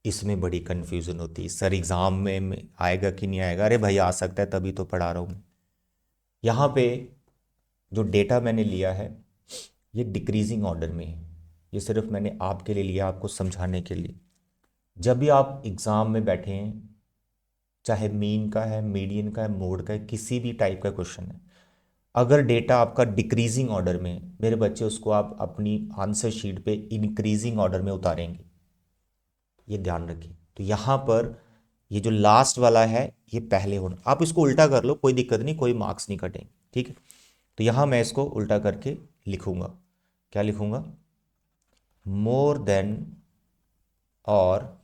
इसमें बड़ी कन्फ्यूज़न होती है, सर एग्ज़ाम में आएगा कि नहीं आएगा। अरे भाई आ सकता है, तभी तो पढ़ा रहा हूँ मैं। यहाँ पे जो डेटा मैंने लिया है, ये डिक्रीजिंग ऑर्डर में है। ये सिर्फ मैंने आपके लिए लिया, आपको समझाने के लिए। जब भी आप एग्ज़ाम में बैठे हैं, चाहे मीन का है, मीडियन का है, मोड का है, किसी भी टाइप का क्वेश्चन है, अगर डेटा आपका डिक्रीजिंग ऑर्डर में है, मेरे बच्चे, उसको आप अपनी आंसर शीट पे इंक्रीजिंग ऑर्डर में उतारेंगे। ये ध्यान रखिए। तो यहाँ पर ये जो लास्ट वाला है, ये पहले होना। आप इसको उल्टा कर लो, कोई दिक्कत नहीं, कोई मार्क्स नहीं कटेंगे, ठीक है। तो यहाँ मैं इसको उल्टा करके लिखूंगा। क्या लिखूंगा? मोर देन और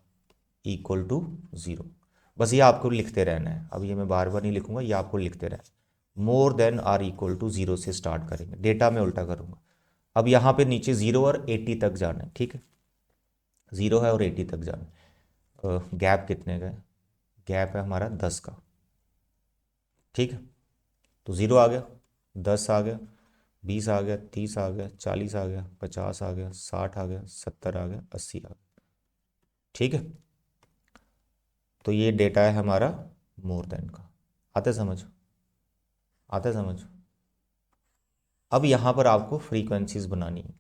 इक्वल टू 0। बस ये आपको लिखते रहना है। अब ये मैं बार बार नहीं लिखूंगा, ये आपको लिखते रहना है। More than or equal to 0 से स्टार्ट करेंगे, डेटा में उल्टा करूंगा। अब यहाँ पे नीचे 0 और 80 तक जाना है, ठीक है। 0 है और 80 तक जाना है। गैप कितने का है? गैप है हमारा 10 का, ठीक है। तो 0 आ गया, 10 आ गया, 20 आ गया, 30 आ गया, 40 आ गया, 50 आ गया, 60 आ गया, 70 आ गया, 80 आ गया, ठीक है। तो ये डेटा है हमारा मोर देन का। आते समझ? आते समझ? अब यहाँ पर आपको फ्रीक्वेंसीज बनानी है,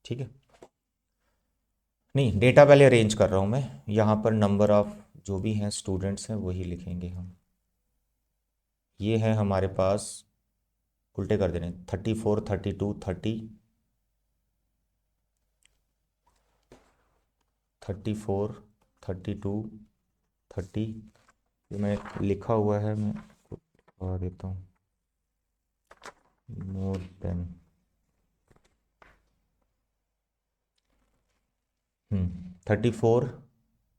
ठीक है। नहीं, डेटा पहले अरेंज कर रहा हूँ मैं। यहाँ पर नंबर ऑफ जो भी हैं स्टूडेंट्स हैं वही लिखेंगे हम। ये है हमारे पास, उल्टे कर देने, 34, 32, 30, 34, 32, 30। ये मैं लिखा हुआ है, मैं बता देता हूँ। मोर देन 34,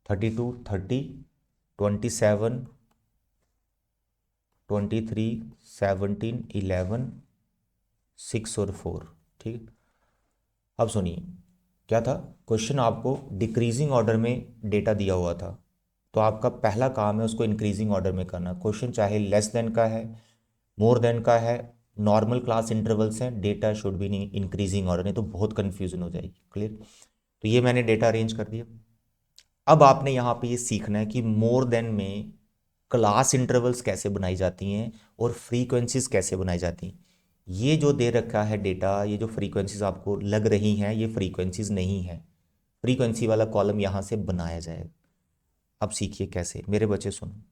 32, 30, 27, 23, 17, 11, 6 और 4, ठीक है। अब सुनिए, क्या था क्वेश्चन? आपको डिक्रीजिंग ऑर्डर में डेटा दिया हुआ था, तो आपका पहला काम है उसको इंक्रीजिंग ऑर्डर में करना। क्वेश्चन चाहे लेस देन का है, मोर देन का है, नॉर्मल क्लास इंटरवल्स हैं, डेटा शुड बी नहीं इंक्रीजिंग ऑर्डर, नहीं तो बहुत कंफ्यूजन हो जाएगी। क्लियर? तो ये मैंने डेटा अरेंज कर दिया। अब आपने यहाँ पे ये सीखना है कि मोर देन में क्लास इंटरवल्स कैसे बनाई जाती हैं और फ्रीक्वेंसीज कैसे बनाई जाती हैं। ये जो दे रखा है डेटा, ये जो फ्रीक्वेंसीज आपको लग रही हैं, ये फ्रीक्वेंसीज नहीं है। फ्रीक्वेंसी वाला कॉलम यहाँ से बनाया जाएगा। अब सीखिए कैसे मेरे बच्चे, सुनो।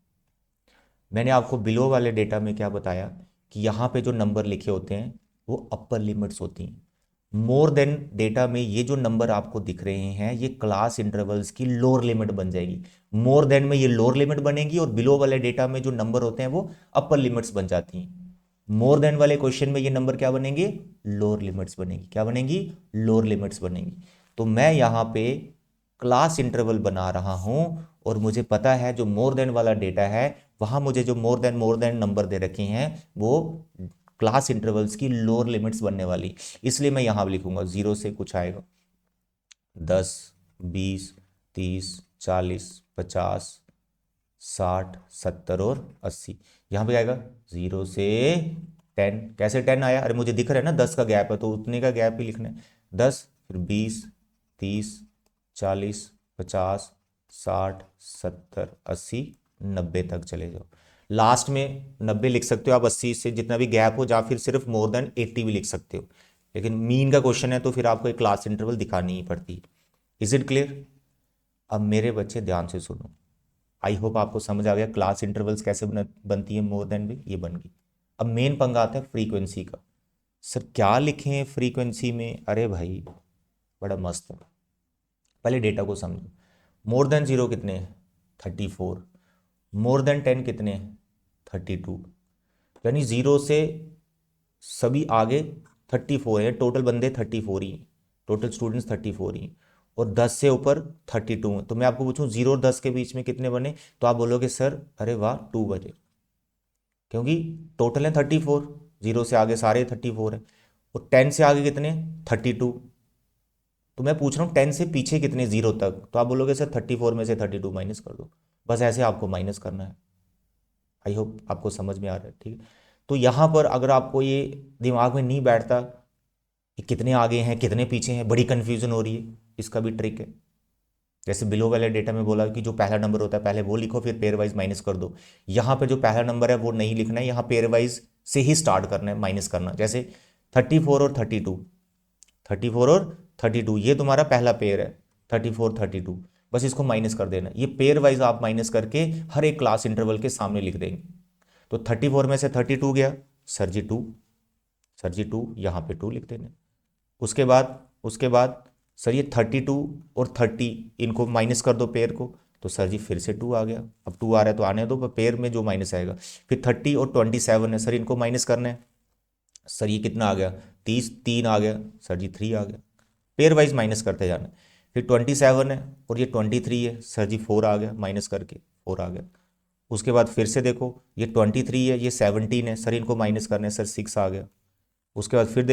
मैंने आपको बिलो वाले डेटा में क्या बताया कि यहाँ पे जो नंबर लिखे होते हैं वो अपर लिमिट्स होती हैं। मोर देन डेटा में ये जो नंबर आपको दिख रहे हैं ये क्लास इंटरवल्स की लोअर लिमिट बन जाएगी। मोर देन में ये लोअर लिमिट बनेगी और बिलो वाले डेटा में जो नंबर होते हैं वो अपर लिमिट्स बन जाती हैं। मोर देन वाले क्वेश्चन में ये नंबर क्या बनेंगे, लोअर लिमिट्स बनेगी। क्या बनेगी, लोअर लिमिट्स बनेगी। तो मैं यहाँ पे क्लास इंटरवल बना रहा हूं और मुझे पता है जो मोर देन वाला डेटा है वहां मुझे जो मोर देन नंबर दे रखे हैं वो क्लास इंटरवल्स की लोअर लिमिट्स बनने वाली। इसलिए मैं यहां लिखूंगा 0 से कुछ आएगा 10, 20, 30, 40, 50, 60, 70 और 80। यहां पे आएगा 0 से 10। कैसे 10 आया, अरे मुझे दिख रहा है ना 10 का गैप है तो उतने का गैप ही लिखना है। 10, फिर 20, 30, 40, 50, 60, 70, 80, 90 तक चले जाओ। लास्ट में 90 लिख सकते हो आप, 80 से जितना भी गैप हो, या फिर सिर्फ मोर देन 80 भी लिख सकते हो। लेकिन मीन का क्वेश्चन है तो फिर आपको एक क्लास इंटरवल दिखानी ही पड़ती। Is it clear. अब मेरे बच्चे ध्यान से सुनो, आई होप आपको समझ आ गया क्लास इंटरवल्स कैसे बनती है मोर देन भी, ये बन गई। अब मेन पंगा आता है फ्रीक्वेंसी का। सर क्या लिखें फ्रीक्वेंसी में, अरे भाई बड़ा मस्त है। पहले डेटा को समझो। मोर देन 0 कितने हैं, 34। मोर देन 10 कितने हैं, 32। यानी 0 से सभी आगे 34 है, टोटल बंदे 34 ही हैं, टोटल स्टूडेंट्स 34 ही हैं। और 10 से ऊपर 32 हैं। तो मैं आपको पूछूं 0 और 10 के बीच में कितने बने, तो आप बोलोगे सर अरे वाह 2 बजे, क्योंकि टोटल है 34। 0 से आगे सारे 34 हैं। और 10 से आगे कितने, 32। तो मैं पूछ रहा हूँ 10 से पीछे कितने 0 तक, तो आप बोलोगे सर 34 में से 32 माइनस कर दो। बस ऐसे आपको माइनस करना है। आई होप आपको समझ में आ रहा है, ठीक है। तो यहाँ पर अगर आपको ये दिमाग में नहीं बैठता कि कितने आगे हैं कितने पीछे हैं, बड़ी कन्फ्यूजन हो रही है, इसका भी ट्रिक है। जैसे बिलो वाले डेटा में बोला कि जो पहला नंबर होता है पहले वो लिखो फिर पेयर वाइज माइनस कर दो। यहाँ पे जो पहला नंबर है वो नहीं लिखना है, यहाँ पेयर वाइज से ही स्टार्ट करना है माइनस करना। जैसे 34 और 32, 34 और 32 ये तुम्हारा पहला पेयर है, 34, 32। बस इसको माइनस कर देना। ये पेयर वाइज आप माइनस करके हर एक क्लास इंटरवल के सामने लिख देंगे। तो 34 में से 32 गया, सर जी 2, सर जी 2, यहाँ पे 2 लिख देना। उसके बाद सर ये 32 और 30 इनको माइनस कर दो पेयर को, तो सर जी फिर से 2 आ गया। अब 2 आ रहा है तो आने दो, पर पेयर में जो माइनस आएगा। फिर 30 और 27 है, सर इनको माइनस करना है। सर ये कितना आ गया, 30, 3 आ गया, सर जी 3 आ गया। पेयर वाइज माइनस करते जाना। फिर 27 है और ये 23 है, सर जी 4 आ गया, माइनस करके 4 आ गया। उसके बाद फिर से देखो ये 23 है, ये 17 है, सर इनको माइनस करना है, सर 6 आ गया। उसके बाद फिर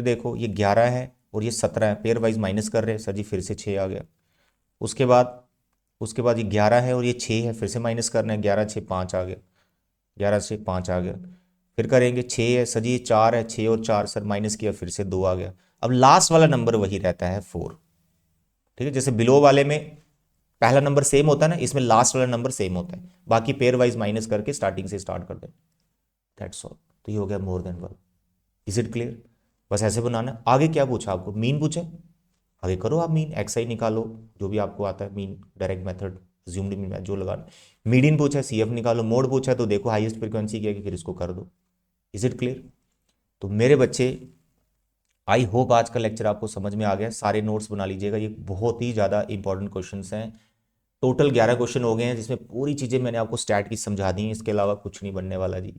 देखो ये 11 है और ये 17 है, पेयर वाइज माइनस कर रहे हैं, सर जी फिर से 6 आ गया। उसके बाद उसके बाद ये 11 है और ये 6 है, फिर से माइनस करना है, 11, 6, 5 आ गया, 11 से 5 आ गया। फिर करेंगे 6 है, सर जी ये 4 है, 6 और 4 सर माइनस किया, फिर से 2 आ गया। अब लास्ट वाला नंबर वही रहता है 4। ठीक है, जैसे बिलो वाले में पहला नंबर सेम होता है ना, इसमें लास्ट वाला नंबर सेम होता है। बाकी पेयर वाइज माइनस करके स्टार्टिंग से स्टार्ट कर दें, दैट्स ऑल। तो ये हो गया more than 1। Is it clear. बस ऐसे बनाना। आगे क्या पूछा आपको, मीन पूछे, आगे करो आप मीन, एक्सआई निकालो, जो भी आपको आता है मीन, डायरेक्ट मेथड, ज्यूम्ड मीन, जो लगाना। मीडियन पूछा, सीएफ निकालो। मोड पूछा तो देखो हाईएस्ट फ्रीक्वेंसी क्या है, फिर इसको कर दो। Is it clear. तो मेरे बच्चे आई होप आज का लेक्चर आपको समझ में आ गया। सारे नोट्स बना लीजिएगा, ये बहुत ही ज़्यादा इंपॉर्टेंट क्वेश्चंस हैं। टोटल 11 क्वेश्चन हो गए हैं जिसमें पूरी चीज़ें मैंने आपको स्टैट की समझा दी हैं, इसके अलावा कुछ नहीं बनने वाला जी।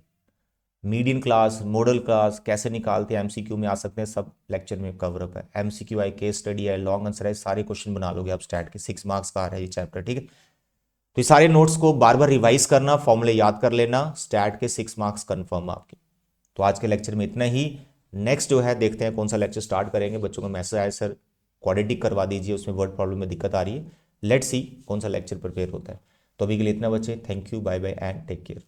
मीडियन क्लास, मॉडल क्लास कैसे निकालते हैं, एमसीक्यू में आ सकते हैं, सब लेक्चर में कवर अप है। एमसीक्यू है, केस स्टडी है, लॉन्ग आंसर है, सारे क्वेश्चन बना लोगे आप स्टैट के। 6 मार्क्स का आ रहा है ये चैप्टर, ठीक है। तो ये सारे नोट्स को बार बार रिवाइज करना, फॉर्मूले याद कर लेना, स्टैट के 6 मार्क्स कन्फर्म आपके। तो आज के लेक्चर में इतना ही। नेक्स्ट जो है देखते हैं कौन सा लेक्चर स्टार्ट करेंगे। बच्चों का मैसेज आया सर क्वाड्रेटिक करवा दीजिए, उसमें वर्ड प्रॉब्लम में दिक्कत आ रही है। लेट्स सी कौन सा लेक्चर प्रिपेयर होता है। तो अभी के लिए इतना बच्चे, thank you, bye bye and take care.